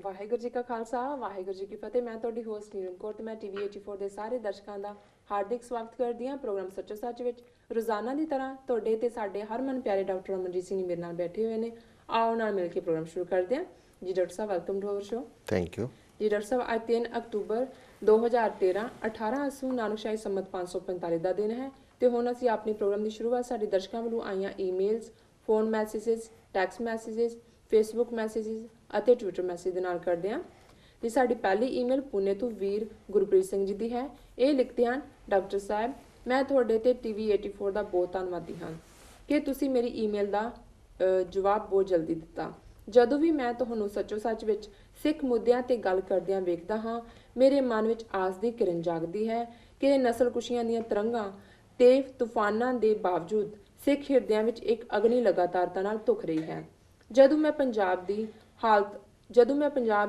ਵਾਹਿਗੁਰੂ ਜੀ ਕਾ ਖਾਲਸਾ ਵਾਹਿਗੁਰੂ ਜੀ ਕੀ ਫਤਿਹ। ਮੈਂ ਤੁਹਾਡੀ ਹੋਸਟ ਨੀਰਮ ਕੌਰ ਤੇ ਮੈਂ ਟੀਵੀ 84 ਦੇ ਸਾਰੇ ਦਰਸ਼ਕਾਂ ਦਾ ਹਾਰਦਿਕ ਸਵਾਗਤ ਕਰਦੀ ਹਾਂ ਪ੍ਰੋਗਰਾਮ ਸੱਚੋ ਸੱਚ ਵਿੱਚ। ਰੋਜ਼ਾਨਾ ਦੀ ਤਰ੍ਹਾਂ ਤੁਹਾਡੇ ਤੇ ਸਾਡੇ ਹਰਮਨ ਪਿਆਰੇ ਡਾਕਟਰ ਅਮਨਜੀਤ ਸਿੰਘ ਮੇਰੇ ਨਾਲ ਬੈਠੇ ਹੋਏ ਨੇ। ਆਓ ਨਾਲ ਮਿਲ ਕੇ ਪ੍ਰੋਗਰਾਮ ਸ਼ੁਰੂ ਕਰਦੇ ਹਾਂ। ਜੀ ਡਾਕਟਰ ਸਾਹਿਬ, welcome to our show. Thank you ਜੀ ਡਾਕਟਰ ਸਾਹਿਬ, ਅੱਜ 3 ਅਕਤੂਬਰ 2013 18 ਅੱਸੂ ਨਾਨਕਸ਼ਾਹੀ ਸੰਮਤ 545 ਦਾ ਦਿਨ ਹੈ ਤੇ ਹੁਣ ਅਸੀਂ ਆਪਣੇ ਪ੍ਰੋਗਰਾਮ ਦੀ ਸ਼ੁਰੂਆਤ ਸਾਡੇ ਦਰਸ਼ਕਾਂ ਵੱਲੋਂ ਆਈਆਂ emails, phone messages, text messages, Facebook messages ਅਤੇ ਟਵਿੱਟਰ ਮੈਸੇਜ ਦੇ ਨਾਲ ਕਰਦੇ ਹਾਂ। ਤੇ ਸਾਡੀ ਪਹਿਲੀ ਈਮੇਲ ਪੁਣੇ ਤੋਂ ਵੀਰ ਗੁਰਪ੍ਰੀਤ ਸਿੰਘ ਜੀ ਦੀ ਹੈ। ਇਹ ਲਿਖਦੇ ਹਨ, ਡਾਕਟਰ ਸਾਹਿਬ ਮੈਂ ਤੁਹਾਡੇ ਤੇ ਟੀਵੀ 84 ਦਾ ਬਹੁਤ ਧੰਨਵਾਦੀ ਹਾਂ ਕਿ ਤੁਸੀਂ ਮੇਰੀ ਈਮੇਲ ਦਾ ਜਵਾਬ ਬਹੁਤ ਜਲਦੀ ਦਿੱਤਾ। ਜਦੋਂ ਵੀ ਮੈਂ ਤੁਹਾਨੂੰ ਸੱਚੋ ਸੱਚ ਵਿੱਚ ਸਿੱਖ ਮੁੱਦਿਆਂ ਤੇ ਗੱਲ ਕਰਦਿਆਂ ਵੇਖਦਾ ਹਾਂ, ਮੇਰੇ ਮਨ ਵਿੱਚ ਆਸ ਦੀ ਕਿਰਨ ਜਾਗਦੀ ਹੈ ਕਿ ਨਸਲਕੁਸ਼ੀਆਂ ਦੀਆਂ ਤਰੰਗਾਂ ਤੇ ਤੂਫਾਨਾਂ ਦੇ ਬਾਵਜੂਦ ਸਿੱਖ ਹਿਰਦਿਆਂ ਵਿੱਚ ਇੱਕ ਅਗਨੀ ਲਗਾਤਾਰਤਾ ਨਾਲ ਧੁਖ ਰਹੀ ਹੈ। ਜਦੋਂ ਮੈਂ ਪੰਜਾਬ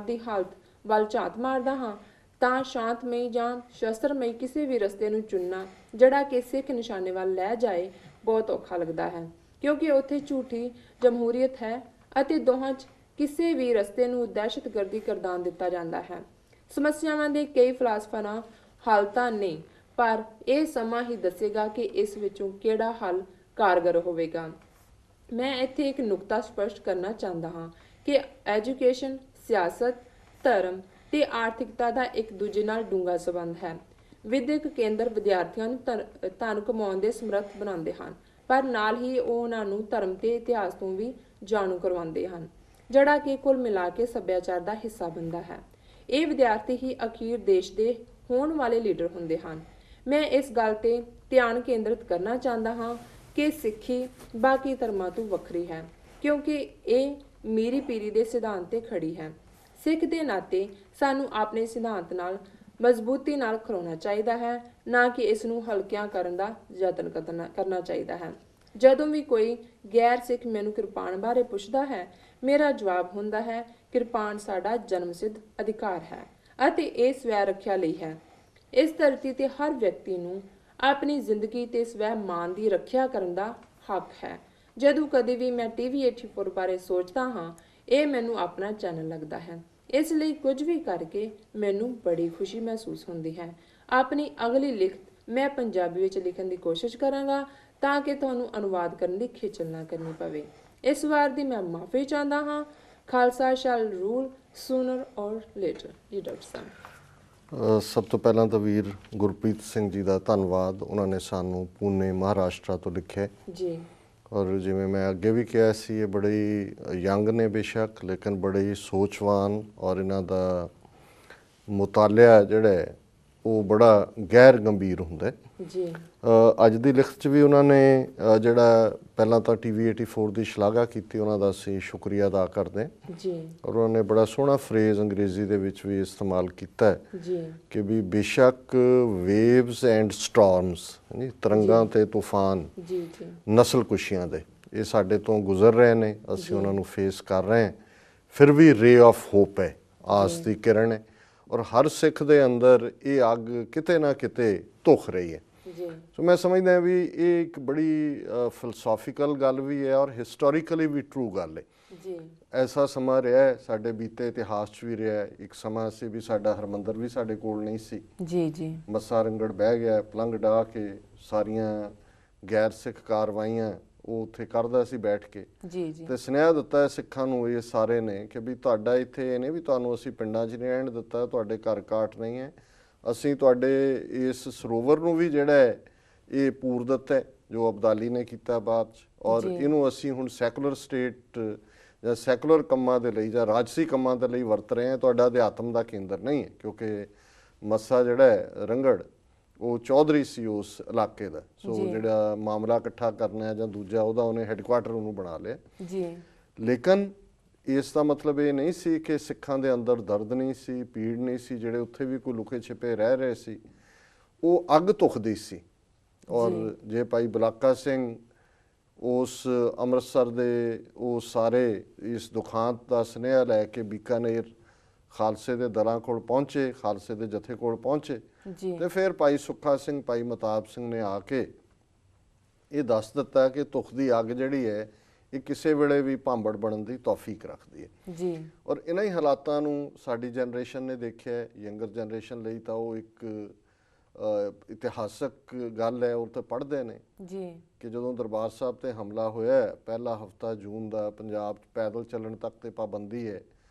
ਦੀ ਹਾਲਤ ਵੱਲ ਝਾਤ ਮਾਰਦਾ ਹਾਂ ਤਾਂ ਸ਼ਾਂਤਮਈ ਜਾਂ ਸ਼ਸਤਰਮਈ ਕਿਸੇ ਵੀ ਰਸਤੇ ਨੂੰ ਚੁਣਨਾ ਜਿਹੜਾ ਕਿ ਸਿੱਖ ਨਿਸ਼ਾਨੇ ਵੱਲ ਲੈ ਜਾਏ ਬਹੁਤ ਔਖਾ ਲੱਗਦਾ ਹੈ, ਕਿਉਂਕਿ ਉੱਥੇ ਝੂਠੀ ਜਮਹੂਰੀਅਤ ਹੈ ਅਤੇ ਦੋਹਾਂ 'ਚ ਕਿਸੇ ਵੀ ਰਸਤੇ ਨੂੰ ਦਹਿਸ਼ਤਗਰਦੀ ਕਰਦਾਨ ਦਿੱਤਾ ਜਾਂਦਾ ਹੈ। ਸਮੱਸਿਆਵਾਂ ਦੇ ਕਈ ਫਲਸਫਾਨਾ ਹੱਲ ਤਾਂ ਨਹੀਂ, ਪਰ ਇਹ ਸਮਾਂ ਹੀ ਦੱਸੇਗਾ ਕਿ ਇਸ ਵਿੱਚੋਂ ਕਿਹੜਾ ਹੱਲ ਕਾਰਗਰ ਹੋਵੇਗਾ। ਮੈਂ ਇੱਥੇ ਇੱਕ ਨੁਕਤਾ ਸਪਸ਼ਟ ਕਰਨਾ ਚਾਹੁੰਦਾ ਹਾਂ ਕਿ ਐਜੂਕੇਸ਼ਨ, ਸਿਆਸਤ, ਧਰਮ ਤੇ ਆਰਥਿਕਤਾ ਦਾ ਇੱਕ ਦੂਜੇ ਨਾਲ ਡੂੰਘਾ ਸੰਬੰਧ ਹੈ। ਵਿਦਿਅਕ ਕੇਂਦਰ ਵਿਦਿਆਰਥੀਆਂ ਨੂੰ ਧਨ ਕਮਾਉਣ ਦੇ ਸਮਰੱਥ ਬਣਾਉਂਦੇ ਹਨ, ਪਰ ਨਾਲ ਹੀ ਉਹ ਉਹਨਾਂ ਨੂੰ ਧਰਮ ਤੇ ਇਤਿਹਾਸ ਤੋਂ ਵੀ ਜਾਣੂ ਕਰਵਾਉਂਦੇ ਹਨ, ਜਿਹੜਾ ਕਿ ਕੁੱਲ ਮਿਲਾ ਕੇ ਸੱਭਿਆਚਾਰ ਦਾ ਹਿੱਸਾ ਬਣਦਾ ਹੈ। ਇਹ ਵਿਦਿਆਰਥੀ ਹੀ ਅਖੀਰ ਦੇਸ਼ ਦੇ ਹੋਣ ਵਾਲੇ ਲੀਡਰ ਹੁੰਦੇ ਹਨ। ਮੈਂ ਇਸ ਗੱਲ ਤੇ ਧਿਆਨ ਕੇਂਦਰਿਤ ਕਰਨਾ ਚਾਹੁੰਦਾ ਹਾਂ ਕਿ ਸਿੱਖੀ ਬਾਕੀ ਧਰਮਾਂ ਤੋਂ ਵੱਖਰੀ ਹੈ, ਕਿਉਂਕਿ ਇਹ ਮੀਰੀ ਪੀਰੀ ਦੇ ਸਿਧਾਂਤ ਤੇ ਖੜੀ ਹੈ। ਸਿੱਖ ਦੇ ਨਾਤੇ ਸਾਨੂੰ ਆਪਣੇ ਸਿਧਾਂਤ ਨਾਲ ਮਜ਼ਬੂਤੀ ਨਾਲ ਖਲੋਣਾ ਚਾਹੀਦਾ ਹੈ, ਨਾ ਕਿ ਇਸ ਨੂੰ ਹਲਕਿਆਂ ਕਰਨ ਦਾ ਯਤਨ ਕਰਨਾ ਚਾਹੀਦਾ ਹੈ। ਜਦੋਂ ਵੀ ਕੋਈ ਗੈਰ ਸਿੱਖ ਮੈਨੂੰ ਕਿਰਪਾਨ ਬਾਰੇ ਪੁੱਛਦਾ ਹੈ, ਮੇਰਾ ਜਵਾਬ ਹੁੰਦਾ ਹੈ, ਕਿਰਪਾਨ ਸਾਡਾ ਜਨਮਸਿੱਧ ਅਧਿਕਾਰ ਹੈ ਅਤੇ ਇਹ ਸਵੈ ਰੱਖਿਆ ਲਈ ਹੈ। ਇਸ ਧਰਤੀ ਤੇ ਹਰ ਵਿਅਕਤੀ ਨੂੰ ਆਪਣੀ ਜ਼ਿੰਦਗੀ ਤੇ ਸਵੈ ਮਾਨ ਦੀ ਰੱਖਿਆ ਕਰਨ ਦਾ ਹੱਕ ਹੈ। ਜਦੋਂ ਕਦੇ ਵੀ ਮੈਂ ਟੀਵੀ 84 ਬਾਰੇ ਸੋਚਦਾ ਹਾਂ, ਇਹ ਮੈਨੂੰ ਆਪਣਾ ਚੈਨਲ ਲੱਗਦਾ ਹੈ। ਇਸ ਲਈ ਕੁਝ ਵੀ ਕਰਕੇ ਮੈਨੂੰ ਬੜੀ ਖੁਸ਼ੀ ਮਹਿਸੂਸ ਹੁੰਦੀ ਹੈ। ਆਪਣੀ ਅਗਲੀ ਲਿਖਤ ਮੈਂ ਪੰਜਾਬੀ ਵਿੱਚ ਲਿਖਣ ਦੀ ਕੋਸ਼ਿਸ਼ ਕਰਾਂਗਾ ਤਾਂ ਕਿ ਤੁਹਾਨੂੰ ਅਨੁਵਾਦ ਕਰਨ ਦੀ ਖੇਚਲ ਨਾ ਕਰਨੀ ਪਵੇ। ਇਸ ਵਾਰ ਦੀ ਮੈਂ ਮਾਫੀ ਚਾਹੁੰਦਾ ਹਾਂ। ਖਾਲਸਾ ਸ਼ੈਲ ਰੂਲ ਸੂਨਰ ਔਰ ਲੇਟਰ। ਜੀ ਡਾਕਟਰ ਸਾਹਿਬ, ਸਭ ਤੋਂ ਪਹਿਲਾਂ ਤਾਂ ਵੀਰ ਗੁਰਪ੍ਰੀਤ ਸਿੰਘ ਜੀ ਦਾ ਧੰਨਵਾਦ। ਉਹਨਾਂ ਨੇ ਸਾਨੂੰ ਪੂਨੇ ਮਹਾਰਾਸ਼ਟਰ ਤੋਂ ਲਿਖਿਆ ਜੀ। ਔਰ ਜਿਵੇਂ ਮੈਂ ਅੱਗੇ ਵੀ ਕਿਹਾ ਸੀ, ਇਹ ਬੜੇ ਯੰਗ ਨੇ ਬੇਸ਼ੱਕ, ਲੇਕਿਨ ਬੜੇ ਸੋਚਵਾਨ ਔਰ ਇਹਨਾਂ ਦਾ ਮੁਤਾਲਿਆ ਜਿਹੜਾ ਹੈ ਉਹ ਬੜਾ ਗੈਰ ਗੰਭੀਰ ਹੁੰਦਾ ਜੀ। ਅੱਜ ਦੀ ਲਿਖਤ 'ਚ ਵੀ ਉਹਨਾਂ ਨੇ ਜਿਹੜਾ ਪਹਿਲਾਂ ਤਾਂ ਟੀਵੀ 84 ਦੀ ਸ਼ਲਾਘਾ ਕੀਤੀ, ਉਹਨਾਂ ਦਾ ਅਸੀਂ ਸ਼ੁਕਰੀਆ ਅਦਾ ਕਰਦੇ ਜੀ। ਔਰ ਉਹਨਾਂ ਨੇ ਬੜਾ ਸੋਹਣਾ ਫਰੇਜ਼ ਅੰਗਰੇਜ਼ੀ ਦੇ ਵਿੱਚ ਵੀ ਇਸਤੇਮਾਲ ਕੀਤਾ ਜੀ ਕਿ ਵੀ ਬੇਸ਼ੱਕ ਵੇਵਸ ਐਂਡ ਸਟਾਰਮਸ, ਤਰੰਗਾਂ ਤੇ ਤੂਫਾਨ, ਜੀ ਜੀ, ਨਸਲਕੁਸ਼ੀਆਂ ਦੇ, ਇਹ ਸਾਡੇ ਤੋਂ ਗੁਜ਼ਰ ਰਹੇ ਨੇ, ਅਸੀਂ ਉਹਨਾਂ ਨੂੰ ਫੇਸ ਕਰ ਰਹੇ ਹਾਂ, ਫਿਰ ਵੀ ਰੇ ਆਫ ਹੋਪ ਹੈ, ਆਸ ਦੀ ਕਿਰਨ ਹੈ। ਔਰ ਹਰ ਸਿੱਖ ਦੇ ਅੰਦਰ ਇਹ ਅੱਗ ਕਿਤੇ ਨਾ ਕਿਤੇ ਧੁਖ ਰਹੀ ਹੈ। ਸੋ ਮੈਂ ਸਮਝਦਾ ਵੀ ਇਹ ਇੱਕ ਬੜੀ ਫਿਲਸੋਫੀਕਲ ਗੱਲ ਵੀ ਹੈ ਔਰ ਹਿਸਟੋਰੀਕਲੀ ਵੀ ਟਰੂ ਗੱਲ ਹੈ। ਐਸਾ ਸਮਾਂ ਰਿਹਾ ਹੈ ਸਾਡੇ ਬੀਤੇ ਇਤਿਹਾਸ 'ਚ ਵੀ ਰਿਹਾ। ਇੱਕ ਸਮਾਂ ਸੀ ਵੀ ਸਾਡਾ ਹਰਮੰਦਰ ਵੀ ਸਾਡੇ ਕੋਲ ਨਹੀਂ ਸੀ। ਜੀ ਜੀ, ਮੱਸਾ ਰੰਗੜ ਬਹਿ ਗਿਆ, ਪਲੰਘ ਡਾਹ ਕੇ ਸਾਰੀਆਂ ਗੈਰ ਸਿੱਖ ਕਾਰਵਾਈਆਂ ਉਹ ਉੱਥੇ ਕਰਦਾ ਸੀ ਬੈਠ ਕੇ। ਜੀ ਜੀ, ਤੇ ਸੁਨੇਹਾ ਦਿੱਤਾ ਸਿੱਖਾਂ ਨੂੰ ਇਹ ਸਾਰੇ ਨੇ ਕਿ ਵੀ ਤੁਹਾਡਾ ਇੱਥੇ ਇਹ ਨਹੀਂ ਵੀ ਤੁਹਾਨੂੰ ਅਸੀਂ ਪਿੰਡਾਂ 'ਚ ਨਹੀਂ ਰਹਿਣ ਦਿੱਤਾ, ਤੁਹਾਡੇ ਘਰ ਕਾਟ ਨਹੀਂ ਹੈ, ਅਸੀਂ ਤੁਹਾਡੇ ਇਸ ਸਰੋਵਰ ਨੂੰ ਵੀ ਜਿਹੜਾ ਹੈ ਇਹ ਪੂਰਦਤ ਹੈ ਜੋ ਅਬਦਾਲੀ ਨੇ ਕੀਤਾ ਬਾਅਦ 'ਚ, ਔਰ ਇਹਨੂੰ ਅਸੀਂ ਹੁਣ ਸੈਕੂਲਰ ਸਟੇਟ ਜਾਂ ਸੈਕੂਲਰ ਕੰਮਾਂ ਦੇ ਲਈ ਜਾਂ ਰਾਜਸੀ ਕੰਮਾਂ ਦੇ ਲਈ ਵਰਤ ਰਹੇ ਹਾਂ, ਤੁਹਾਡਾ ਅਧਿਆਤਮ ਦਾ ਕੇਂਦਰ ਨਹੀਂ ਹੈ। ਕਿਉਂਕਿ ਮੱਸਾ ਜਿਹੜਾ ਹੈ ਰੰਗੜ ਉਹ ਚੌਧਰੀ ਸੀ ਉਸ ਇਲਾਕੇ ਦਾ, ਸੋ ਜਿਹੜਾ ਮਾਮਲਾ ਇਕੱਠਾ ਕਰਨਾ ਜਾਂ ਦੂਜਾ ਉਹਦਾ ਉਹਨੇ ਹੈੱਡਕੁਆਟਰ ਉਹਨੂੰ ਬਣਾ ਲਿਆ ਜੀ। ਲੇਕਿਨ ਇਸ ਦਾ ਮਤਲਬ ਇਹ ਨਹੀਂ ਸੀ ਕਿ ਸਿੱਖਾਂ ਦੇ ਅੰਦਰ ਦਰਦ ਨਹੀਂ ਸੀ, ਪੀੜ ਨਹੀਂ ਸੀ। ਜਿਹੜੇ ਉੱਥੇ ਵੀ ਕੋਈ ਲੁਕੇ ਛਿਪੇ ਰਹਿ ਰਹੇ ਸੀ, ਉਹ ਅੱਗ ਧੁਖਦੀ ਸੀ। ਔਰ ਜੇ ਭਾਈ ਬਲਾਕਾ ਸਿੰਘ ਉਸ ਅੰਮ੍ਰਿਤਸਰ ਦੇ ਉਹ ਸਾਰੇ ਇਸ ਦੁਖਾਂਤ ਦਾ ਸੁਨੇਹਾ ਲੈ ਕੇ ਬੀਕਾਨੇਰ ਖਾਲਸੇ ਦੇ ਦਲਾਂ ਕੋਲ ਪਹੁੰਚੇ, ਖਾਲਸੇ ਦੇ ਜਥੇ ਕੋਲ ਪਹੁੰਚੇ, ਤੇ ਫਿਰ ਭਾਈ ਸੁੱਖਾ ਸਿੰਘ, ਭਾਈ ਮਤਾਬ ਸਿੰਘ ਨੇ ਆ ਕੇ ਇਹ ਦੱਸ ਦਿੱਤਾ ਕਿ ਧੁਖ ਦੀ ਅੱਗ ਜਿਹੜੀ ਹੈ ਇਹ ਕਿਸੇ ਵੇਲੇ ਵੀ ਭਾਂਬੜ ਬਣਨ ਦੀ ਤੌਫੀਕ ਰੱਖਦੀ ਹੈ ਜੀ। ਔਰ ਇਹਨਾਂ ਹੀ ਹਾਲਾਤਾਂ ਨੂੰ ਸਾਡੀ ਜਨਰੇਸ਼ਨ ਨੇ ਦੇਖਿਆ, ਯੰਗਰ ਜਨਰੇਸ਼ਨ ਲਈ ਤਾਂ ਉਹ ਇੱਕ ਇਤਿਹਾਸਕ ਗੱਲ ਹੈ, ਉਹ ਤਾਂ ਪੜ੍ਹਦੇ ਨੇ ਜੀ ਕਿ ਜਦੋਂ ਦਰਬਾਰ ਸਾਹਿਬ ਤੇ ਹਮਲਾ ਹੋਇਆ, ਪਹਿਲਾ ਹਫਤਾ ਜੂਨ ਦਾ, ਪੰਜਾਬ 'ਚ ਪੈਦਲ ਚੱਲਣ ਤੱਕ ਤੇ ਪਾਬੰਦੀ ਹੈ।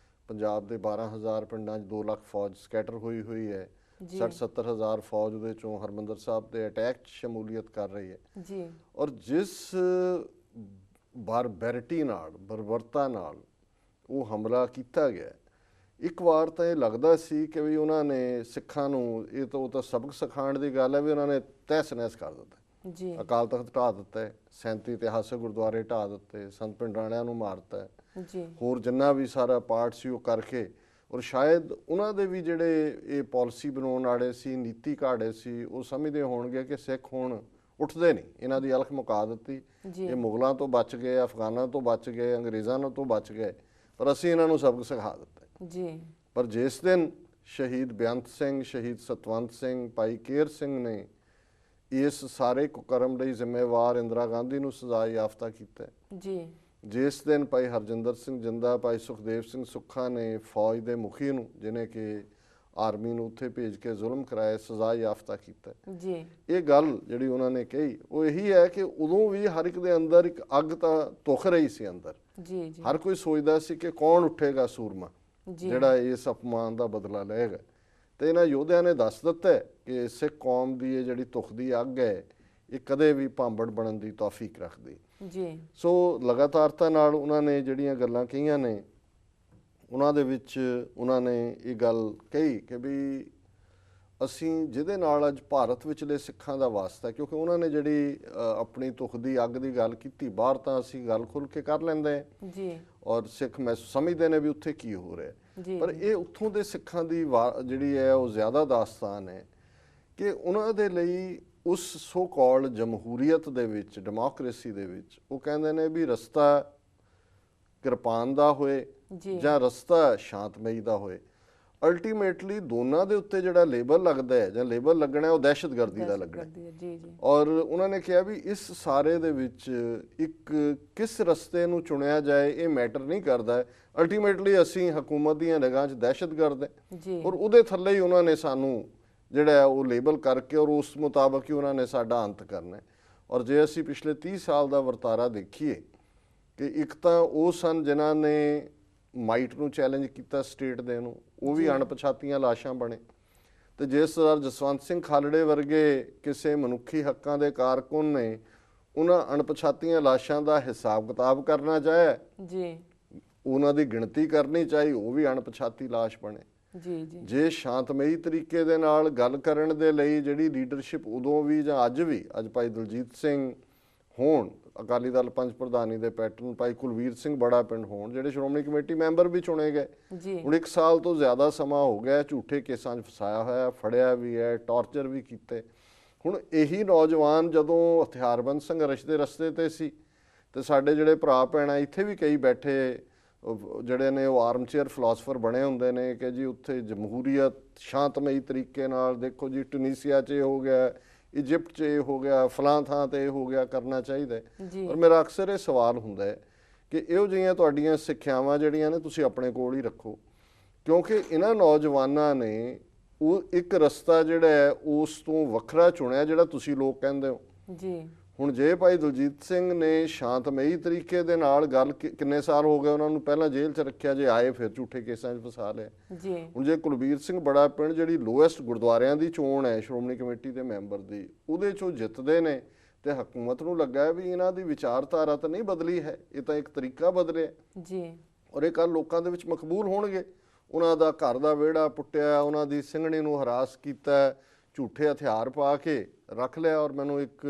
ਪੰਜਾਬ ਦੇ 12,000 ਪਿੰਡਾਂ 'ਚ 2 ਲੱਖ ਫੌਜ ਸਕੈਟਰ ਹੋਈ ਹੈ। 60-70 ਹਜ਼ਾਰ ਫੌਜ ਉਹਦੇ ਚੋਂ ਹਰਮੰਦਰ ਸਾਹਿਬ ਤੇ ਅਟੈਕ 'ਚ ਸ਼ਮੂਲੀਅਤ ਕਰ ਰਹੀ ਹੈ ਜੀ। ਔਰ ਜਿਸ ਬਾਰਬੈਰਿਟੀ ਨਾਲ, ਬਰਬਰਤਾ ਨਾਲ ਉਹ ਹਮਲਾ ਕੀਤਾ ਗਿਆ, ਇੱਕ ਵਾਰ ਤਾਂ ਇਹ ਲੱਗਦਾ ਸੀ ਕਿ ਵੀ ਉਹਨਾਂ ਨੇ ਸਿੱਖਾਂ ਨੂੰ, ਇਹ ਤਾਂ ਉਹ ਤਾਂ ਸਬਕ ਸਿਖਾਉਣ ਦੀ ਗੱਲ ਹੈ, ਵੀ ਉਹਨਾਂ ਨੇ ਤਹਿਸ ਨਹਿਸ ਕਰ ਦਿੱਤਾ ਜੀ। ਅਕਾਲ ਤਖਤ ਢਾਹ ਦਿੱਤਾ ਹੈ, 37 ਇਤਿਹਾਸਕ ਗੁਰਦੁਆਰੇ ਢਾਹ ਦਿੱਤੇ, ਸੰਤ ਪਿੰਡਰਾਣਿਆਂ ਨੂੰ ਮਾਰਤਾ ਹੈ, ਜੀ। ਹੋਰ ਜਿੰਨਾ ਵੀ ਸਾਰਾ ਪਾਰਟ ਸੀ ਉਹ ਕਰਕੇ। ਔਰ ਸ਼ਾਇਦ ਉਹਨਾਂ ਦੇ ਵੀ ਜਿਹੜੇ ਇਹ ਪਾਲਿਸੀ ਬਣਾਉਣ ਵਾਲੇ ਸੀ, ਨੀਤੀ ਘਾੜੇ ਸੀ, ਉਹ ਸਮਝਦੇ ਹੋਣਗੇ ਕਿ ਸਿੱਖ ਹੁਣ ਉੱਠਦੇ ਨਹੀਂ, ਇਹਨਾਂ ਦੀ ਅਲਖ ਮੁਕਾ ਦਿੱਤੀ, ਇਹ ਮੁਗਲਾਂ ਤੋਂ ਬਚ ਗਏ, ਅਫਗਾਨਾਂ ਤੋਂ ਬਚ ਗਏ, ਅੰਗਰੇਜ਼ਾਂ ਤੋਂ ਬਚ ਗਏ, ਪਰ ਅਸੀਂ ਇਹਨਾਂ ਨੂੰ ਸਬਕ ਸਿਖਾ ਦਿੱਤਾ ਜੀ। ਪਰ ਜਿਸ ਦਿਨ ਸ਼ਹੀਦ ਬੇਅੰਤ ਸਿੰਘ, ਸ਼ਹੀਦ ਸਤਵੰਤ ਸਿੰਘ, ਭਾਈ ਕੇਰ ਸਿੰਘ ਨੇ ਇਸ ਸਾਰੇ ਕੁਕਰਮ ਲਈ ਜ਼ਿੰਮੇਵਾਰ ਇੰਦਰਾ ਗਾਂਧੀ ਨੂੰ ਸਜ਼ਾ ਯਾਫਤਾ ਕੀਤਾ ਜੀ। ਜਿਸ ਦਿਨ ਭਾਈ ਹਰਜਿੰਦਰ ਸਿੰਘ ਜਿੰਦਾ, ਭਾਈ ਸੁਖਦੇਵ ਸਿੰਘ ਸੁੱਖਾ ਨੇ ਫੌਜ ਦੇ ਮੁਖੀ ਨੂੰ, ਜਿਹਨੇ ਕਿ ਆਰਮੀ ਨੂੰ ਉੱਥੇ ਭੇਜ ਕੇ ਜ਼ੁਲਮ ਕਰਾਇਆ, ਸਜ਼ਾ ਯਾਫਤਾ ਕੀਤਾ ਜੀ। ਇਹ ਗੱਲ ਜਿਹੜੀ ਉਹਨਾਂ ਨੇ ਕਹੀ ਉਹ ਇਹੀ ਹੈ ਕਿ ਉਦੋਂ ਵੀ ਹਰ ਇੱਕ ਦੇ ਅੰਦਰ ਇੱਕ ਅੱਗ ਤਾਂ ਧੁਖ ਰਹੀ ਸੀ ਅੰਦਰ। ਜੀ ਜੀ। ਹਰ ਕੋਈ ਸੋਚਦਾ ਸੀ ਕਿ ਕੌਣ ਉੱਠੇਗਾ ਸੂਰਮਾ ਜਿਹੜਾ ਇਸ ਅਪਮਾਨ ਦਾ ਬਦਲਾ ਲਏਗਾ। ਤੇ ਇਹਨਾਂ ਯੋਧਿਆਂ ਨੇ ਦੱਸ ਦਿੱਤਾ ਕਿ ਸਿੱਖ ਕੌਮ ਦੀ ਇਹ ਜਿਹੜੀ ਧੁਖ ਦੀ ਅੱਗ ਹੈ, ਇਹ ਕਦੇ ਵੀ ਭਾਂਬੜ ਬਣਨ ਦੀ ਤੌਫੀਕ ਰੱਖਦੀ ਜੀ। ਸੋ ਲਗਾਤਾਰਤਾ ਨਾਲ ਉਹਨਾਂ ਨੇ ਜਿਹੜੀਆਂ ਗੱਲਾਂ ਕਹੀਆਂ ਨੇ, ਉਹਨਾਂ ਦੇ ਵਿੱਚ ਉਹਨਾਂ ਨੇ ਇਹ ਗੱਲ ਕਹੀ ਕਿ ਵੀ ਅਸੀਂ ਜਿਹਦੇ ਨਾਲ ਅੱਜ ਭਾਰਤ ਵਿਚਲੇ ਸਿੱਖਾਂ ਦਾ ਵਾਸਤਾ, ਕਿਉਂਕਿ ਉਹਨਾਂ ਨੇ ਜਿਹੜੀ ਆਪਣੀ ਧੁਖ ਦੀ ਅੱਗ ਦੀ ਗੱਲ ਕੀਤੀ, ਬਾਹਰ ਤਾਂ ਅਸੀਂ ਗੱਲ ਖੁੱਲ੍ਹ ਕੇ ਕਰ ਲੈਂਦੇ ਜੀ, ਔਰ ਸਿੱਖ ਸਮਝਦੇ ਨੇ ਵੀ ਉੱਥੇ ਕੀ ਹੋ ਰਿਹਾ, ਪਰ ਇਹ ਉੱਥੋਂ ਦੇ ਸਿੱਖਾਂ ਦੀ ਜਿਹੜੀ ਹੈ ਉਹ ਜ਼ਿਆਦਾ ਦਾਸਤਾਨ ਹੈ ਕਿ ਉਹਨਾਂ ਦੇ ਲਈ ਉਸ ਸੋ ਕਾਲਡ ਜਮਹੂਰੀਅਤ ਦੇ ਵਿੱਚ, ਡੈਮੋਕ੍ਰੇਸੀ ਦੇ ਵਿੱਚ, ਉਹ ਕਹਿੰਦੇ ਨੇ ਵੀ ਰਸਤਾ ਕਿਰਪਾਨ ਦਾ ਹੋਏ ਜਾਂ ਰਸਤਾ ਸ਼ਾਂਤਮਈ ਦਾ ਹੋਏ। ਅਲਟੀਮੇਟਲੀ ਦੋਨਾਂ ਦੇ ਉੱਤੇ ਜਿਹੜਾ ਲੇਬਲ ਲੱਗਦਾ ਹੈ ਜਾਂ ਲੇਬਲ ਲੱਗਣਾ, ਉਹ ਦਹਿਸ਼ਤਗਰਦੀ ਦਾ ਲੱਗਣਾ। ਜੀ ਜੀ। ਔਰ ਉਹਨਾਂ ਨੇ ਕਿਹਾ ਵੀ ਇਸ ਸਾਰੇ ਦੇ ਵਿੱਚ ਇੱਕ ਕਿਸ ਰਸਤੇ ਨੂੰ ਚੁਣਿਆ ਜਾਏ ਇਹ ਮੈਟਰ ਨਹੀਂ ਕਰਦਾ, ਅਲਟੀਮੇਟਲੀ ਅਸੀਂ ਹਕੂਮਤ ਦੀਆਂ ਨਿਗਾਹਾਂ 'ਚ ਦਹਿਸ਼ਤਗਰਦ ਹੈ ਔਰ ਉਹਦੇ ਥੱਲੇ ਹੀ ਉਹਨਾਂ ਨੇ ਸਾਨੂੰ ਜਿਹੜਾ ਉਹ ਲੇਬਲ ਕਰਕੇ ਔਰ ਉਸ ਮੁਤਾਬਕ ਹੀ ਉਹਨਾਂ ਨੇ ਸਾਡਾ ਅੰਤ ਕਰਨਾ। ਔਰ ਜੇ ਅਸੀਂ ਪਿਛਲੇ 30 ਸਾਲ ਦਾ ਵਰਤਾਰਾ ਦੇਖੀਏ ਕਿ ਇੱਕ ਤਾਂ ਉਹ ਸਨ ਜਿਨ੍ਹਾਂ ਨੇ ਮਾਈਟ ਨੂੰ ਚੈਲੰਜ ਕੀਤਾ, ਸਟੇਟ ਦੇ ਨੂੰ, ਉਹ ਵੀ ਅਣਪਛਾਤੀਆਂ ਲਾਸ਼ਾਂ ਬਣੇ, ਤੇ ਜਿਸ ਤਰ੍ਹਾਂ ਜਸਵੰਤ ਸਿੰਘ ਖਾਲੜੇ ਵਰਗੇ ਕਿਸੇ ਮਨੁੱਖੀ ਹੱਕਾਂ ਦੇ ਕਾਰਕੁਨ ਨੇ ਉਹਨਾਂ ਅਣਪਛਾਤੀਆਂ ਲਾਸ਼ਾਂ ਦਾ ਹਿਸਾਬ ਕਿਤਾਬ ਕਰਨਾ ਚਾਹਿਆ ਜੀ, ਉਹਨਾਂ ਦੀ ਗਿਣਤੀ ਕਰਨੀ ਚਾਹੀ, ਉਹ ਵੀ ਅਣਪਛਾਤੀ ਲਾਸ਼ ਬਣੇ ਜੀ ਜੀ। ਜੇ ਸ਼ਾਂਤਮਈ ਤਰੀਕੇ ਦੇ ਨਾਲ ਗੱਲ ਕਰਨ ਦੇ ਲਈ ਜਿਹੜੀ ਲੀਡਰਸ਼ਿਪ ਉਦੋਂ ਵੀ ਜਾਂ ਅੱਜ ਵੀ, ਅੱਜ ਭਾਈ ਦਲਜੀਤ ਸਿੰਘ ਹੋਣ ਅਕਾਲੀ ਦਲ ਪੰਜ ਪ੍ਰਧਾਨੀ ਦੇ ਪੈਟਰਨ, ਭਾਈ ਕੁਲਵੀਰ ਸਿੰਘ ਬੜਾ ਪਿੰਡ ਹੋਣ, ਜਿਹੜੇ ਸ਼੍ਰੋਮਣੀ ਕਮੇਟੀ ਮੈਂਬਰ ਵੀ ਚੁਣੇ ਗਏ, ਹੁਣ 1 ਸਾਲ ਤੋਂ ਜ਼ਿਆਦਾ ਸਮਾਂ ਹੋ ਗਿਆ, ਝੂਠੇ ਕੇਸਾਂ 'ਚ ਫਸਾਇਆ ਹੋਇਆ, ਫੜਿਆ ਵੀ ਹੈ, ਟਾਰਚਰ ਵੀ ਕੀਤੇ। ਹੁਣ ਇਹੀ ਨੌਜਵਾਨ ਜਦੋਂ ਹਥਿਆਰਬੰਦ ਸੰਘਰਸ਼ ਦੇ ਰਸਤੇ ਤੇ ਸੀ, ਤੇ ਸਾਡੇ ਜਿਹੜੇ ਭਰਾ ਭੈਣਾਂ ਇੱਥੇ ਵੀ ਕਈ ਬੈਠੇ ਜਿਹੜੇ ਨੇ ਉਹ ਆਰਮਚੇਅਰ ਫਿਲਾਸਫਰ ਬਣੇ ਹੁੰਦੇ ਨੇ ਕਿ ਜੀ ਉੱਥੇ ਜਮਹੂਰੀਅਤ ਸ਼ਾਂਤਮਈ ਤਰੀਕੇ ਨਾਲ, ਦੇਖੋ ਜੀ ਟਿਊਨੀਸੀਆ 'ਚ ਇਹ ਹੋ ਗਿਆ, ਇਜਿਪਟ 'ਚ ਇਹ ਹੋ ਗਿਆ, ਫਲਾਂ ਥਾਂ ਤੇ ਇਹ ਹੋ ਗਿਆ, ਕਰਨਾ ਚਾਹੀਦਾ। ਔਰ ਮੇਰਾ ਅਕਸਰ ਇਹ ਸਵਾਲ ਹੁੰਦਾ ਹੈ ਕਿ ਇਹੋ ਜਿਹੀਆਂ ਤੁਹਾਡੀਆਂ ਸਿੱਖਿਆਵਾਂ ਜਿਹੜੀਆਂ ਨੇ ਤੁਸੀਂ ਆਪਣੇ ਕੋਲ ਹੀ ਰੱਖੋ, ਕਿਉਂਕਿ ਇਹਨਾਂ ਨੌਜਵਾਨਾਂ ਨੇ ਉਹ ਇੱਕ ਰਸਤਾ ਜਿਹੜਾ ਹੈ ਉਸ ਤੋਂ ਵੱਖਰਾ ਚੁਣਿਆ ਜਿਹੜਾ ਤੁਸੀਂ ਲੋਕ ਕਹਿੰਦੇ ਹੋ ਜੀ। ਹੁਣ ਜੇ ਭਾਈ ਦਲਜੀਤ ਸਿੰਘ ਨੇ ਸ਼ਾਂਤਮਈ ਤਰੀਕੇ ਦੇ ਨਾਲ ਗੱਲ, ਕਿੰਨੇ ਸਾਲ ਹੋ ਗਏ ਉਹਨਾਂ ਨੂੰ ਪਹਿਲਾਂ ਜੇਲ੍ਹ 'ਚ ਰੱਖਿਆ, ਜੇ ਆਏ ਫਿਰ ਝੂਠੇ ਕੇਸਾਂ 'ਚ ਫਸਾ ਲਿਆ ਜੀ। ਹੁਣ ਜੇ ਕੁਲਬੀਰ ਸਿੰਘ ਬੜਾ ਪਿੰਡ ਜਿਹੜੀ ਲੋਐਸਟ ਗੁਰਦੁਆਰਿਆਂ ਦੀ ਚੋਣ ਹੈ ਸ਼੍ਰੋਮਣੀ ਕਮੇਟੀ ਦੇ ਮੈਂਬਰ ਦੀ, ਉਹਦੇ 'ਚੋਂ ਜਿੱਤਦੇ ਨੇ ਤੇ ਹਕੂਮਤ ਨੂੰ ਲੱਗਾ ਵੀ ਇਹਨਾਂ ਦੀ ਵਿਚਾਰਧਾਰਾ ਤਾਂ ਨਹੀਂ ਬਦਲੀ ਹੈ, ਇਹ ਤਾਂ ਇੱਕ ਤਰੀਕਾ ਬਦਲਿਆ ਜੀ ਔਰ ਇਹ ਕੱਲ੍ਹ ਲੋਕਾਂ ਦੇ ਵਿੱਚ ਮਕਬੂਲ ਹੋਣਗੇ। ਉਹਨਾਂ ਦਾ ਘਰ ਦਾ ਵਿਹੜਾ ਪੁੱਟਿਆ, ਉਹਨਾਂ ਦੀ ਸਿੰਘਣੀ ਨੂੰ ਹਰਾਸ ਕੀਤਾ, ਝੂਠੇ ਹਥਿਆਰ ਪਾ ਕੇ ਰੱਖ ਲਿਆ। ਔਰ ਮੈਨੂੰ ਇੱਕ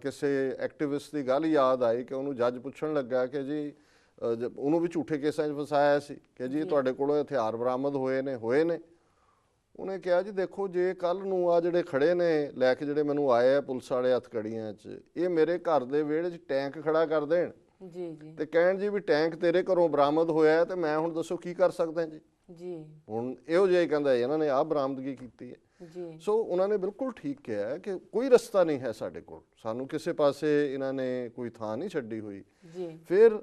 ਕਿਸੇ ਐਕਟਿਵਿਸਟ ਦੀ ਗੱਲ ਯਾਦ ਆਈ ਕਿ ਉਹਨੂੰ ਜੱਜ ਪੁੱਛਣ ਲੱਗਾ ਕਿ ਜੀ ਉਹਨੂੰ ਵੀ ਝੂਠੇ ਕੇਸਾਂ 'ਚ ਫਸਾਇਆ ਸੀ ਕਿ ਜੀ ਤੁਹਾਡੇ ਕੋਲੋਂ ਹਥਿਆਰ ਬਰਾਮਦ ਹੋਏ ਨੇ ਉਹਨੇ ਕਿਹਾ ਜੀ ਦੇਖੋ, ਜੇ ਕੱਲ੍ਹ ਨੂੰ ਆ ਜਿਹੜੇ ਖੜੇ ਨੇ ਲੈ ਕੇ, ਜਿਹੜੇ ਮੈਨੂੰ ਆਏ ਆ ਪੁਲਿਸ ਵਾਲੇ ਹੱਥਕੜੀਆਂ 'ਚ, ਇਹ ਮੇਰੇ ਘਰ ਦੇ ਵਿਹੜੇ 'ਚ ਟੈਂਕ ਖੜਾ ਕਰ ਦੇਣ ਜੀ ਜੀ ਤੇ ਕਹਿਣ ਜੀ ਵੀ ਟੈਂਕ ਤੇਰੇ ਘਰੋਂ ਬਰਾਮਦ ਹੋਇਆ ਹੈ ਤੇ ਮੈਂ ਹੁਣ ਦੱਸੋ ਕੀ ਕਰ ਸਕਦਾ ਜੀ। ਜੀ ਹੁਣ ਇਹੋ ਜਿਹਾ ਹੀ ਕਹਿੰਦਾ ਇਹਨਾਂ ਨੇ ਆਹ ਬਰਾਮਦਗੀ ਕੀਤੀ ਹੈ। ਜੀ ਸੋ ਉਹਨਾਂ ਨੇ ਬਿਲਕੁਲ ਠੀਕ ਕਿਹਾ ਹੈ ਕਿ ਕੋਈ ਰਸਤਾ ਨਹੀਂ ਹੈ ਸਾਡੇ ਕੋਲ, ਸਾਨੂੰ ਕਿਸੇ ਪਾਸੇ ਇਹਨਾਂ ਨੇ ਕੋਈ ਥਾਂ ਨਹੀਂ ਛੱਡੀ ਹੋਈ। ਜੀ ਫਿਰ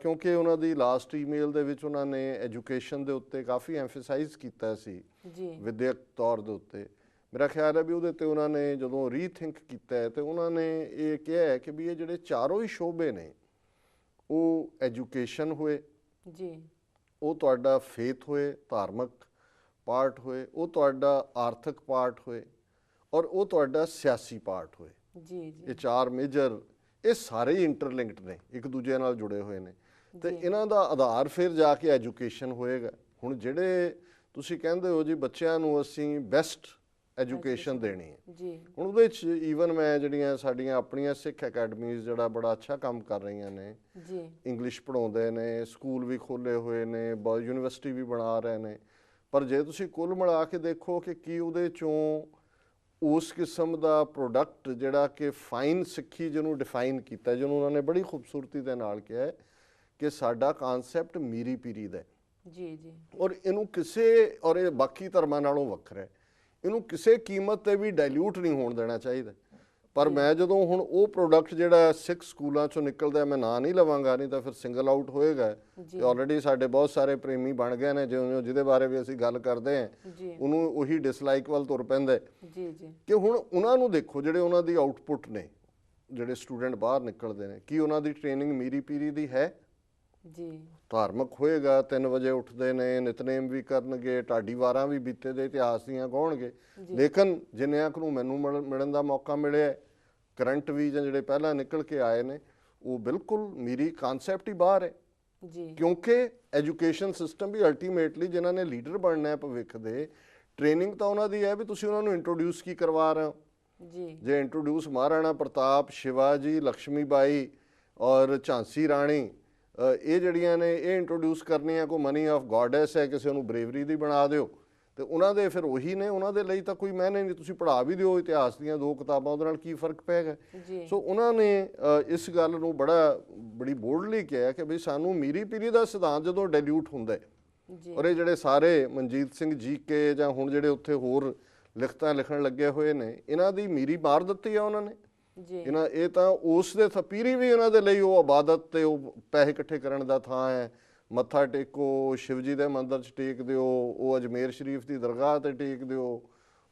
ਕਿਉਂਕਿ ਉਹਨਾਂ ਦੀ ਲਾਸਟ ਈਮੇਲ ਦੇ ਵਿੱਚ ਉਹਨਾਂ ਨੇ ਐਜੂਕੇਸ਼ਨ ਦੇ ਉੱਤੇ ਕਾਫੀ ਐਮਫਸਾਈਜ਼ ਕੀਤਾ ਸੀ, ਜੀ ਵਿਦਿਅਕ ਤੌਰ ਦੇ ਉੱਤੇ। ਮੇਰਾ ਖਿਆਲ ਹੈ ਵੀ ਉਹਦੇ ਤੇ ਉਹਨਾਂ ਨੇ ਜਦੋਂ ਰੀਥਿੰਕ ਕੀਤਾ ਹੈ ਤੇ ਉਹਨਾਂ ਨੇ ਇਹ ਕਿਹਾ ਹੈ ਕਿ ਵੀ ਇਹ ਜਿਹੜੇ ਚਾਰੋਂ ਹੀ ਸ਼ੋਬੇ ਨੇ, ਉਹ ਐਜੂਕੇਸ਼ਨ ਹੋਏ, ਜੀ ਉਹ ਤੁਹਾਡਾ ਫੇਥ ਹੋਏ, ਧਾਰਮਿਕ ਪਾਰਟ ਹੋਏ, ਉਹ ਤੁਹਾਡਾ ਆਰਥਿਕ ਪਾਰਟ ਹੋਏ, ਔਰ ਉਹ ਤੁਹਾਡਾ ਸਿਆਸੀ ਪਾਰਟ ਹੋਏ। ਜੀ ਜੀ ਇਹ ਚਾਰ ਮੇਜਰ, ਇਹ ਸਾਰੇ ਹੀ ਇੰਟਰਲਿੰਕਡ ਨੇ, ਇੱਕ ਦੂਜੇ ਨਾਲ ਜੁੜੇ ਹੋਏ ਨੇ ਤੇ ਇਹਨਾਂ ਦਾ ਆਧਾਰ ਫਿਰ ਜਾ ਕੇ ਐਜੂਕੇਸ਼ਨ ਹੋਏਗਾ। ਹੁਣ ਜਿਹੜੇ ਤੁਸੀਂ ਕਹਿੰਦੇ ਹੋ ਜੀ ਬੱਚਿਆਂ ਨੂੰ ਅਸੀਂ ਬੈਸਟ ਐਜੂਕੇਸ਼ਨ ਦੇਣੀ ਹੈ, ਜੀ ਹੁਣ ਉਹਦੇ 'ਚ ਈਵਨ ਮੈਂ ਜਿਹੜੀਆਂ ਸਾਡੀਆਂ ਆਪਣੀਆਂ ਸਿੱਖ ਅਕੈਡਮੀਜ਼ ਜਿਹੜਾ ਬੜਾ ਅੱਛਾ ਕੰਮ ਕਰ ਰਹੀਆਂ ਨੇ, ਜੀ ਇੰਗਲਿਸ਼ ਪੜ੍ਹਾਉਂਦੇ ਨੇ, ਸਕੂਲ ਵੀ ਖੋਲ੍ਹੇ ਹੋਏ ਨੇ, ਯੂਨੀਵਰਸਿਟੀ ਵੀ ਬਣਾ ਰਹੇ ਨੇ, ਪਰ ਜੇ ਤੁਸੀਂ ਕੁੱਲ ਮਿਲਾ ਕੇ ਦੇਖੋ ਕਿ ਕੀ ਉਹਦੇ 'ਚੋਂ ਉਸ ਕਿਸਮ ਦਾ ਪ੍ਰੋਡਕਟ ਜਿਹੜਾ ਕਿ ਫਾਈਨ ਸਿੱਖੀ ਜਿਹਨੂੰ ਡਿਫਾਈਨ ਕੀਤਾ, ਜਿਹਨੂੰ ਉਹਨਾਂ ਨੇ ਬੜੀ ਖੂਬਸੂਰਤੀ ਦੇ ਨਾਲ ਕਿਹਾ ਹੈ ਕਿ ਸਾਡਾ ਕਨਸੈਪਟ ਮੀਰੀ ਪੀਰੀ ਦਾ ਹੈ। ਜੀ ਜੀ ਔਰ ਇਹਨੂੰ ਕਿਸੇ, ਔਰ ਇਹ ਬਾਕੀ ਧਰਮਾਂ ਨਾਲੋਂ ਵੱਖਰਾ ਹੈ, ਇਹਨੂੰ ਕਿਸੇ ਕੀਮਤ ਤੇ ਵੀ ਡਾਇਲੂਟ ਨਹੀਂ ਹੋਣ ਦੇਣਾ ਚਾਹੀਦਾ। ਪਰ ਮੈਂ ਜਦੋਂ ਹੁਣ ਉਹ ਪ੍ਰੋਡਕਟ ਜਿਹੜਾ ਸਿੱਖ ਸਕੂਲਾਂ ਚੋਂ ਨਿਕਲਦਾ, ਮੈਂ ਨਾਂ ਨਹੀਂ ਲਵਾਂਗਾ ਨਹੀਂ ਤਾਂ ਫਿਰ ਸਿੰਗਲ ਆਊਟ ਹੋਏਗਾ, ਤੇ ਆਲਰੇਡੀ ਸਾਡੇ ਬਹੁਤ ਸਾਰੇ ਪ੍ਰੇਮੀ ਬਣ ਗਏ ਨੇ ਜਿਉਂ ਜਿਹਦੇ ਬਾਰੇ ਵੀ ਅਸੀਂ ਗੱਲ ਕਰਦੇ ਹਾਂ ਉਹਨੂੰ ਉਹੀ ਡਿਸਲਾਈਕ ਵੱਲ ਤੁਰ ਪੈਂਦਾ ਜੀ ਜੀ ਕਿ ਹੁਣ ਉਹਨਾਂ ਨੂੰ ਦੇਖੋ ਜਿਹੜੇ ਉਹਨਾਂ ਦੀ ਆਊਟਪੁੱਟ ਨੇ, ਜਿਹੜੇ ਸਟੂਡੈਂਟ ਬਾਹਰ ਨਿਕਲਦੇ ਨੇ, ਕੀ ਉਹਨਾਂ ਦੀ ਟ੍ਰੇਨਿੰਗ ਮੀਰੀ ਪੀਰੀ ਦੀ ਹੈ? ਜੀ ਧਾਰਮਿਕ ਹੋਏਗਾ, 3 ਵਜੇ ਉੱਠਦੇ ਨੇ, ਨਿਤਨੇਮ ਵੀ ਕਰਨਗੇ, ਢਾਡੀ ਵਾਰਾਂ ਵੀ ਬੀਤੇ ਦੇ ਇਤਿਹਾਸ ਦੀਆਂ ਗਾਉਣਗੇ, ਲੇਕਿਨ ਜਿੰਨਿਆਂ ਨੂੰ ਮੈਨੂੰ ਮਿਲਣ ਦਾ ਮੌਕਾ ਮਿਲਿਆ, ਕਰੰਟ ਵੀ ਜਾਂ ਜਿਹੜੇ ਪਹਿਲਾਂ ਨਿਕਲ ਕੇ ਆਏ ਨੇ, ਉਹ ਬਿਲਕੁਲ ਮੇਰੀ ਕਨਸੈਪਟ ਹੀ ਬਾਹਰ ਹੈ। ਜੀ ਕਿਉਂਕਿ ਐਜੂਕੇਸ਼ਨ ਸਿਸਟਮ ਵੀ ਅਲਟੀਮੇਟਲੀ ਜਿਨ੍ਹਾਂ ਨੇ ਲੀਡਰ ਬਣਨਾ ਹੈ ਭਵਿੱਖ ਦੇ, ਟ੍ਰੇਨਿੰਗ ਤਾਂ ਉਹਨਾਂ ਦੀ ਹੈ ਵੀ ਤੁਸੀਂ ਉਹਨਾਂ ਨੂੰ ਇੰਟਰੋਡਿਊਸ ਕੀ ਕਰਵਾ ਰਹੇ ਹੋ। ਜੀ ਜੇ ਇੰਟਰੋਡਿਊਸ ਮਹਾਰਾਣਾ ਪ੍ਰਤਾਪ, ਸ਼ਿਵਾਜੀ, ਲక్ష్ਮੀ ਬਾਈ ਔਰ ਝਾਂਸੀ ਰਾਣੀ, ਇਹ ਜਿਹੜੀਆਂ ਨੇ ਇਹ ਇੰਟਰੋਡਿਊਸ ਕਰਨੀਆਂ, ਕੋਈ ਮਨੀ ਆਫ ਗੋਡੈਸ ਹੈ, ਕਿਸੇ ਨੂੰ ਬਰੇਵਰੀ ਦੀ ਬਣਾ ਦਿਓ, ਤੇ ਉਹਨਾਂ ਦੇ ਫਿਰ ਉਹੀ ਨੇ, ਉਹਨਾਂ ਦੇ ਲਈ ਤਾਂ ਕੋਈ ਮਾਇਨੇ ਨਹੀਂ। ਤੁਸੀਂ ਪੜ੍ਹਾ ਵੀ ਦਿਓ ਇਤਿਹਾਸ ਦੀਆਂ 2 ਕਿਤਾਬਾਂ, ਉਹਦੇ ਨਾਲ ਕੀ ਫਰਕ ਪੈਗਾ? ਸੋ ਉਹਨਾਂ ਨੇ ਇਸ ਗੱਲ ਨੂੰ ਬੜੀ ਬੋਲਡਲੀ ਕਿਹਾ ਕਿ ਵੀ ਸਾਨੂੰ ਮੀਰੀ ਪੀਰੀ ਦਾ ਸਿਧਾਂਤ ਜਦੋਂ ਡਾਇਲੂਟ ਹੁੰਦਾ ਹੈ, ਔਰ ਇਹ ਜਿਹੜੇ ਸਾਰੇ ਮਨਜੀਤ ਸਿੰਘ ਜੀ ਕੇ ਜਾਂ ਹੁਣ ਜਿਹੜੇ ਉੱਥੇ ਹੋਰ ਲਿਖਤਾਂ ਲਿਖਣ ਲੱਗੇ ਹੋਏ ਨੇ, ਇਹਨਾਂ ਦੀ ਮੀਰੀ ਮਾਰ ਦਿੱਤੀ ਆ ਉਹਨਾਂ ਨੇ। ਇਹ ਤਾਂ ਉਸ ਦੇ ਪੀਰੀ ਵੀ ਉਹਨਾਂ ਦੇ ਲਈ ਉਹ ਇਬਾਦਤ ਤੇ ਉਹ ਪੈਸੇ ਇਕੱਠੇ ਕਰਨ ਦਾ ਥਾਂ ਹੈ। ਮੱਥਾ ਟੇਕੋ, ਸ਼ਿਵਜੀ ਦੇ ਮੰਦਿਰ 'ਚ ਟੇਕ ਦਿਓ, ਉਹ ਅਜਮੇਰ ਸ਼ਰੀਫ ਦੀ ਦਰਗਾਹ ਤੇ ਟੇਕ ਦਿਓ,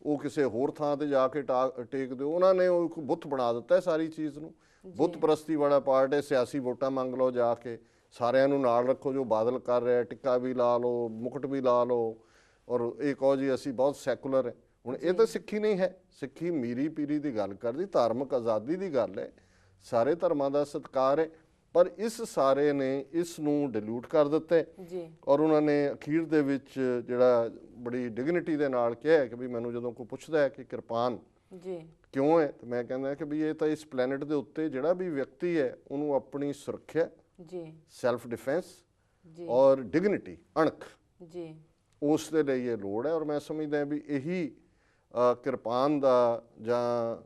ਉਹ ਕਿਸੇ ਹੋਰ ਥਾਂ ਤੇ ਜਾ ਕੇ ਟੇਕ ਦਿਓ। ਉਹਨਾਂ ਨੇ ਉਹ ਇੱਕ ਬੁੱਤ ਬਣਾ ਦਿੱਤਾ ਸਾਰੀ ਚੀਜ਼ ਨੂੰ, ਬੁੱਤ ਪ੍ਰਸਤੀ ਵਾਲਾ ਪਾਰਟ ਹੈ। ਸਿਆਸੀ ਵੋਟਾਂ ਮੰਗ ਲਓ ਜਾ ਕੇ, ਸਾਰਿਆਂ ਨੂੰ ਨਾਲ ਰੱਖੋ, ਜੋ ਬਾਦਲ ਕਰ ਰਿਹਾ, ਟਿੱਕਾ ਵੀ ਲਾ ਲਓ, ਮੁਕਟ ਵੀ ਲਾ ਲਓ, ਔਰ ਇਹ ਕਹੋ ਜੀ ਅਸੀਂ ਬਹੁਤ ਸੈਕੂਲਰ ਹੈ। ਹੁਣ ਇਹ ਤਾਂ ਸਿੱਖੀ ਨਹੀਂ ਹੈ। ਸਿੱਖੀ ਮੀਰੀ ਪੀਰੀ ਦੀ ਗੱਲ ਕਰਦੀ, ਧਾਰਮਿਕ ਆਜ਼ਾਦੀ ਦੀ ਗੱਲ ਹੈ, ਸਾਰੇ ਧਰਮਾਂ ਦਾ ਸਤਿਕਾਰ ਹੈ, ਪਰ ਇਸ ਸਾਰੇ ਨੇ ਇਸ ਨੂੰ ਡਿਲੂਟ ਕਰ ਦਿੱਤਾ ਜੀ। ਔਰ ਉਹਨਾਂ ਨੇ ਅਖੀਰ ਦੇ ਵਿੱਚ ਜਿਹੜਾ ਬੜੀ ਡਿਗਨਿਟੀ ਦੇ ਨਾਲ ਕਿਹਾ ਕਿ ਵੀ ਮੈਨੂੰ ਜਦੋਂ ਕੋਈ ਪੁੱਛਦਾ ਹੈ ਕਿ ਕਿਰਪਾਨ ਜੀ ਕਿਉਂ ਹੈ, ਤੇ ਮੈਂ ਕਹਿੰਦਾ ਕਿ ਵੀ ਇਹ ਤਾਂ ਇਸ ਪਲੈਨਟ ਦੇ ਉੱਤੇ ਜਿਹੜਾ ਵੀ ਵਿਅਕਤੀ ਹੈ ਉਹਨੂੰ ਆਪਣੀ ਸੁਰੱਖਿਆ ਜੀ, ਸੈਲਫ ਡਿਫੈਂਸ ਜੀ ਔਰ ਡਿਗਨਿਟੀ, ਅਣਖ, ਜੀ, ਉਸ ਦੇ ਲਈ ਇਹ ਲੋੜ ਹੈ। ਔਰ ਮੈਂ ਸਮਝਦਾ ਵੀ ਇਹੀ ਕਿਰਪਾਨ ਦਾ ਜਾਂ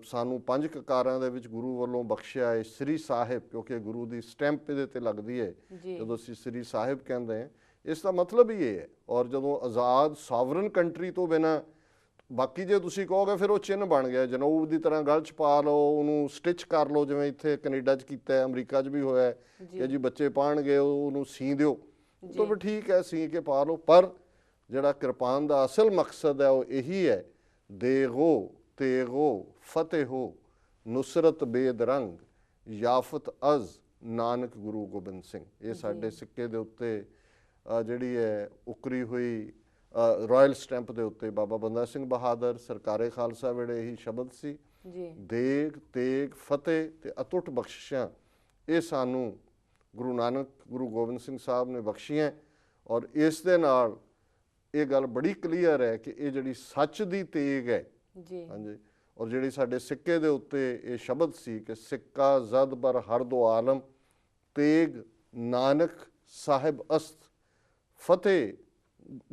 ਸਾਨੂੰ 5 ਕਕਾਰਾਂ ਦੇ ਵਿੱਚ ਗੁਰੂ ਵੱਲੋਂ ਬਖਸ਼ਿਆ ਹੈ ਸ੍ਰੀ ਸਾਹਿਬ, ਕਿਉਂਕਿ ਗੁਰੂ ਦੀ ਸਟੈਂਪ ਇਹਦੇ ਤੇ ਲੱਗਦੀ ਹੈ ਜਦੋਂ ਅਸੀਂ ਸ੍ਰੀ ਸਾਹਿਬ ਕਹਿੰਦੇ ਹਾਂ, ਇਸ ਦਾ ਮਤਲਬ ਹੀ ਇਹ ਹੈ। ਔਰ ਜਦੋਂ ਆਜ਼ਾਦ ਸੋਵਰਨ ਕੰਟਰੀ ਤੋਂ ਬਿਨਾਂ, ਬਾਕੀ ਜੇ ਤੁਸੀਂ ਕਹੋਗੇ ਫਿਰ ਉਹ ਚਿੰਨ੍ਹ ਬਣ ਗਿਆ, ਜਨੂਬ ਦੀ ਤਰ੍ਹਾਂ ਗਲ 'ਚ ਪਾ ਲਓ, ਉਹਨੂੰ ਸਟਿਚ ਕਰ ਲਓ, ਜਿਵੇਂ ਇੱਥੇ ਕੈਨੇਡਾ 'ਚ ਕੀਤਾ, ਅਮਰੀਕਾ 'ਚ ਵੀ ਹੋਇਆ ਕਿ ਜੀ ਬੱਚੇ ਪਾਣਗੇ ਉਹਨੂੰ ਸੀ ਦਿਓ, ਤਾਂ ਵੀ ਠੀਕ ਹੈ, ਸੀ ਕੇ ਪਾ ਲਓ। ਪਰ ਜਿਹੜਾ ਕਿਰਪਾਨ ਦਾ ਅਸਲ ਮਕਸਦ ਹੈ ਉਹ ਇਹੀ ਹੈ, ਦੇਗੋ ਤੇਗੋ ਫਤਿਹੋ ਨੁਸਰਤ ਬੇਦਰੰਗ ਯਾਫਤ ਅਜ਼ ਨਾਨਕ ਗੁਰੂ ਗੋਬਿੰਦ ਸਿੰਘ। ਇਹ ਸਾਡੇ ਸਿੱਕੇ ਦੇ ਉੱਤੇ ਜਿਹੜੀ ਹੈ ਉਕਰੀ ਹੋਈ ਰਾਇਲ ਸਟੈਂਪ ਦੇ ਉੱਤੇ ਬਾਬਾ ਬੰਦਾ ਸਿੰਘ ਬਹਾਦਰ ਸਰਕਾਰੇ ਖਾਲਸਾ ਵੇਲੇ ਇਹੀ ਸ਼ਬਦ ਸੀ, ਦੇਗ ਤੇਗ ਫਤਿਹ ਤੇ ਅਟੁੱਟ ਬਖਸ਼ਿਸ਼ਾਂ, ਇਹ ਸਾਨੂੰ ਗੁਰੂ ਨਾਨਕ ਗੁਰੂ ਗੋਬਿੰਦ ਸਿੰਘ ਸਾਹਿਬ ਨੇ ਬਖਸ਼ੀਆਂ। ਔਰ ਇਸ ਦੇ ਨਾਲ ਇਹ ਗੱਲ ਬੜੀ ਕਲੀਅਰ ਹੈ ਕਿ ਇਹ ਜਿਹੜੀ ਸੱਚ ਦੀ ਤੇਗ ਹੈ, ਹਾਂਜੀ, ਔਰ ਜਿਹੜੀ ਸਾਡੇ ਸਿੱਕੇ ਦੇ ਉੱਤੇ ਇਹ ਸ਼ਬਦ ਸੀ ਕਿ ਸਿੱਕਾ ਜ਼ਦ ਬਰ ਹਰ ਦੋ ਆਲਮ, ਤੇਗ ਨਾਨਕ ਸਾਹਿਬ ਅਸਤ, ਫਤਿਹ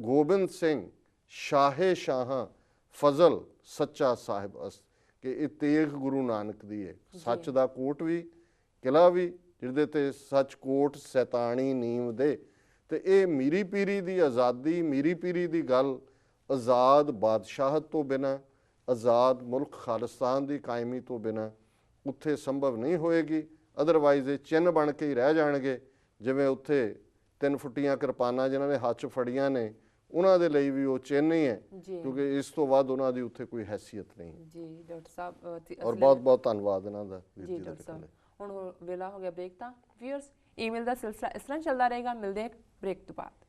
ਗੋਬਿੰਦ ਸਿੰਘ ਸ਼ਾਹੇ ਸ਼ਾਹਾਂ, ਫਜ਼ਲ ਸੱਚਾ ਸਾਹਿਬ ਅਸਤ, ਕਿ ਇਹ ਤੇਗ ਗੁਰੂ ਨਾਨਕ ਦੀ ਹੈ। ਸੱਚ ਦਾ ਕੋਟ ਵੀ, ਕਿਲਾ ਵੀ ਹਿਰਦੇ ਤੇ ਸੱਚ ਕੋਟ ਸੈਤਾਨੀ ਨੀਮ ਦੇ। ਤੇ ਇਹ ਮੀਰੀ ਪੀਰੀ ਦੀ ਆਜ਼ਾਦੀ, ਮੀਰੀ ਪੀਰੀ ਦੀ ਗੱਲ ਆਜ਼ਾਦ ਬਾਦਸ਼ਾਹਤ ਤੋਂ ਬਿਨਾਂ, ਆਜ਼ਾਦ ਮੁਲਕ ਖਾਲਿਸਤਾਨ ਦੀ ਕਾਇਮੀ ਤੋਂ ਬਿਨਾਂ ਉੱਥੇ ਸੰਭਵ ਨਹੀਂ ਹੋਏਗੀ। ਅਦਰਵਾਈਜ਼ ਇਹ ਚਿੰਨ੍ਹ ਬਣ ਕੇ ਹੀ ਰਹਿ ਜਾਣਗੇ, ਜਿਵੇਂ ਉੱਥੇ 3 ਫੁੱਟੀਆਂ ਕਿਰਪਾਨਾਂ ਜਿਨ੍ਹਾਂ ਨੇ ਹੱਥ 'ਚ ਫੜੀਆਂ ਨੇ ਉਹਨਾਂ ਦੇ ਲਈ ਵੀ ਉਹ ਚਿੰਨ੍ਹ ਹੀ ਹੈ, ਕਿਉਂਕਿ ਇਸ ਤੋਂ ਬਾਅਦ ਉਹਨਾਂ ਦੀ ਉੱਥੇ ਕੋਈ ਹੈਸੀਅਤ ਨਹੀਂ ਜੀ। ਡਾਕਟਰ ਸਾਹਿਬ ਔਰ ਬਹੁਤ ਬਹੁਤ ਧੰਨਵਾਦ ਇਹਨਾਂ ਦਾ ਜੀ। ਡਾਕਟਰ ਸਾਹਿਬ ਹੁਣ ਵੇਲਾ ਹੋ ਗਿਆ ਬ੍ਰੇਕ ਦਾ। ਵੀਅਰਸ ਈਮੇਲ ਦਾ ਸਿਲਸਿਲਾ ਇਸ ਤਰ੍ਹਾਂ ਚੱਲਦਾ ਰਹੇਗਾ। ਮਿਲਦੇ ਹਾਂ ਬ੍ਰੇਕ ਤੋਂ ਬਾਅਦ।